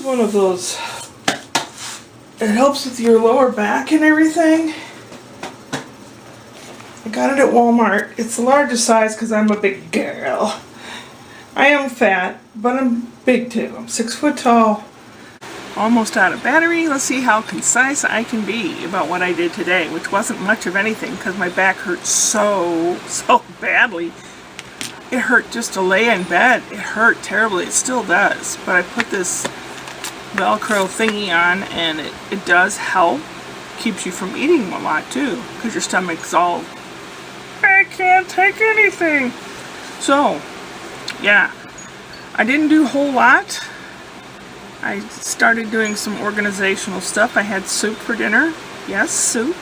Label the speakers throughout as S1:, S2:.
S1: one of those. It helps with your lower back and everything. I got it at Walmart. It's the largest size because I'm a big girl. I am fat, but I'm big too. I'm 6 foot tall. Almost out of battery. Let's see how concise I can be about what I did today, which wasn't much of anything because my back hurt so badly. It hurt just to lay in bed. It hurt terribly. It still does. But I put this Velcro thingy on and it does help. Keeps you from eating a lot too because your stomach's all, I can't take anything. So, yeah. I didn't do a whole lot. I started doing some organizational stuff. I had soup for dinner. Yes, soup.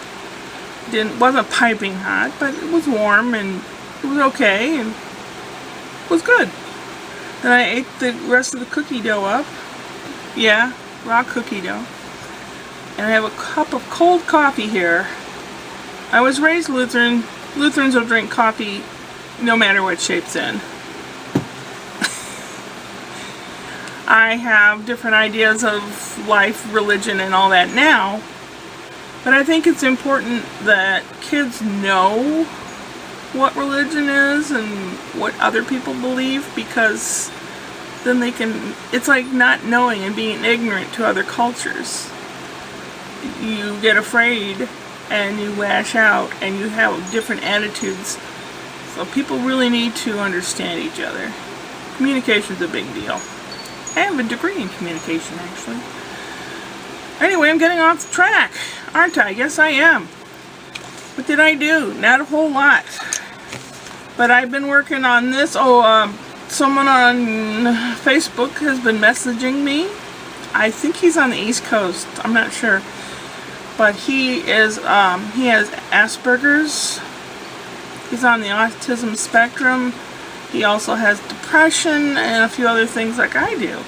S1: Wasn't piping hot, but it was warm and it was okay and it was good. Then I ate the rest of the cookie dough up. Yeah, raw cookie dough. And I have a cup of cold coffee here. I was raised Lutheran. Lutherans will drink coffee no matter what shape it's in. I have different ideas of life, religion, and all that now, but I think it's important that kids know what religion is and what other people believe, because then they can, it's like not knowing and being ignorant to other cultures. You get afraid and you lash out and you have different attitudes, so people really need to understand each other. Communication is a big deal. I have a degree in communication, actually. Anyway, I'm getting off the track, aren't I? Yes, I am. What did I do? Not a whole lot. But I've been working on this. Someone on Facebook has been messaging me. I think he's on the East Coast. I'm not sure. But he has Asperger's. He's on the autism spectrum. He also has depression and a few other things like I do.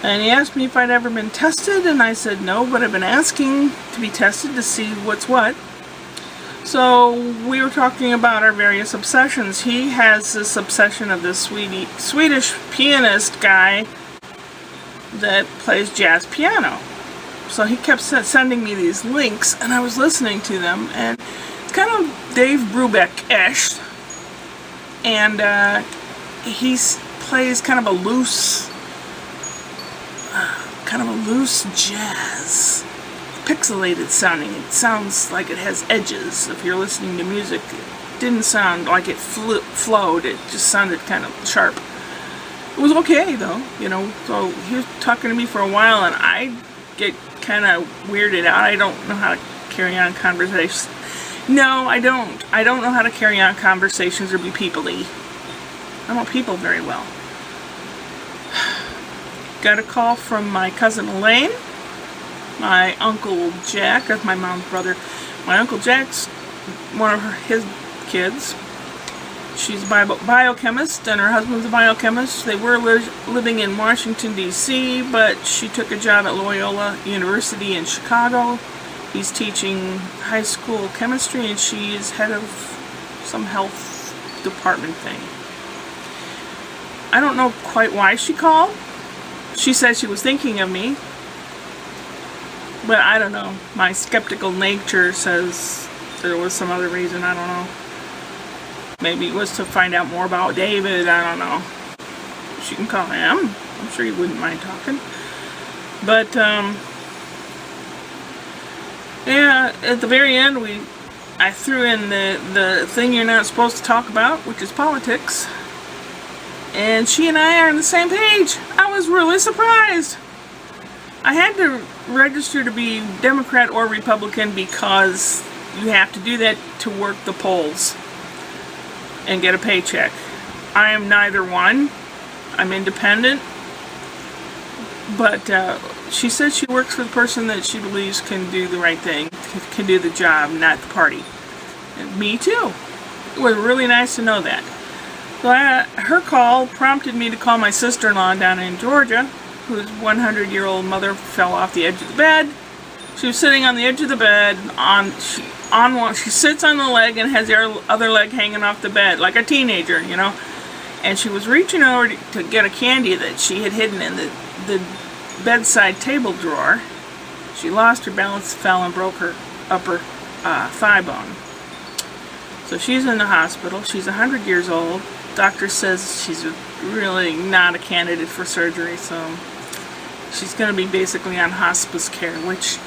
S1: And he asked me if I'd ever been tested, and I said no, but I've been asking to be tested to see what's what. So we were talking about our various obsessions. He has this obsession of this Swedish pianist guy that plays jazz piano. So he kept sending me these links, and I was listening to them, and it's kind of Dave Brubeck-ish. And he plays kind of a loose jazz, pixelated sounding. It sounds like it has edges. If you're listening to music, it didn't sound like it flowed. It just sounded kind of sharp. It was okay though, you know. So he was talking to me for a while, and I get kind of weirded out. I don't know how to carry on conversations. No, I don't. I don't know how to carry on conversations or be people-y. I don't people very well. Got a call from my cousin Elaine, my Uncle Jack, that's my mom's brother. My Uncle Jack's one of his kids. She's a biochemist, and her husband's a biochemist. They were living in Washington, D.C., but she took a job at Loyola University in Chicago. He's teaching high school chemistry, and she is head of some health department thing. I don't know quite why she called. She said she was thinking of me, but I don't know. My skeptical nature says there was some other reason. I don't know. Maybe it was to find out more about David. I don't know. She can call him. I'm sure he wouldn't mind talking. But yeah, at the very end, I threw in the thing you're not supposed to talk about, which is politics. And she and I are on the same page. I was really surprised. I had to register to be Democrat or Republican because you have to do that to work the polls and get a paycheck. I am neither one. I'm independent. But she said she works for the person that she believes can do the right thing, can do the job, not the party. And me too. It was really nice to know that. So her call prompted me to call my sister-in-law down in Georgia, whose 100-year-old mother fell off the edge of the bed. She was sitting on the edge of the bed. She sits on the leg and has the other leg hanging off the bed, like a teenager, you know. And she was reaching over to get a candy that she had hidden in the bedside table drawer. She lost her balance, fell, and broke her upper thigh bone. So she's in the hospital. She's 100 years old. Doctor says she's really not a candidate for surgery, so she's going to be basically on hospice care, which,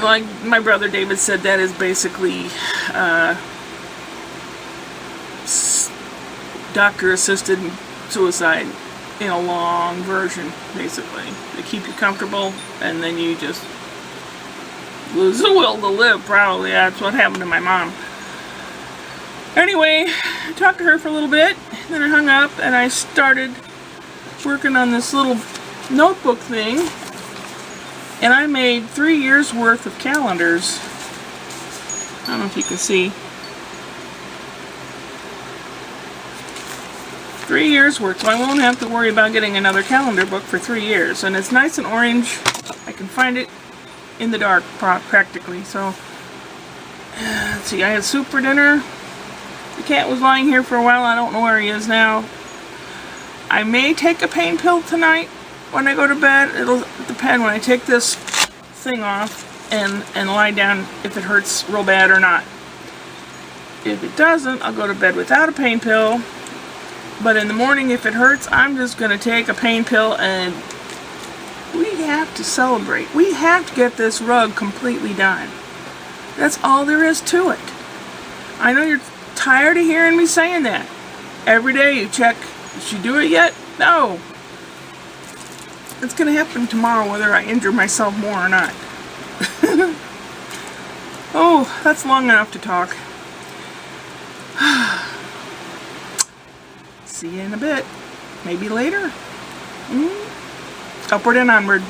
S1: like my brother David said, that is basically doctor-assisted suicide in a long version, basically. They keep you comfortable, and then you just lose the will to live, probably. That's what happened to my mom. Anyway, I talked to her for a little bit, then I hung up, and I started working on this little notebook thing, and I made 3 years worth of calendars. I don't know if you can see. 3 years worth, so I won't have to worry about getting another calendar book for 3 years. And it's nice and orange. I can find it in the dark practically. So, let's see, I had soup for dinner. The cat was lying here for a while. I don't know where he is now. I may take a pain pill tonight when I go to bed. It'll depend when I take this thing off and lie down if it hurts real bad or not. If it doesn't, I'll go to bed without a pain pill. But in the morning, if it hurts, I'm just going to take a pain pill, and we have to celebrate. We have to get this rug completely done. That's all there is to it. I know you're tired of hearing me saying that. Every day you check, did she do it yet? No. It's going to happen tomorrow whether I injure myself more or not. Oh, that's long enough to talk. See you in a bit. Maybe later. Upward and onward.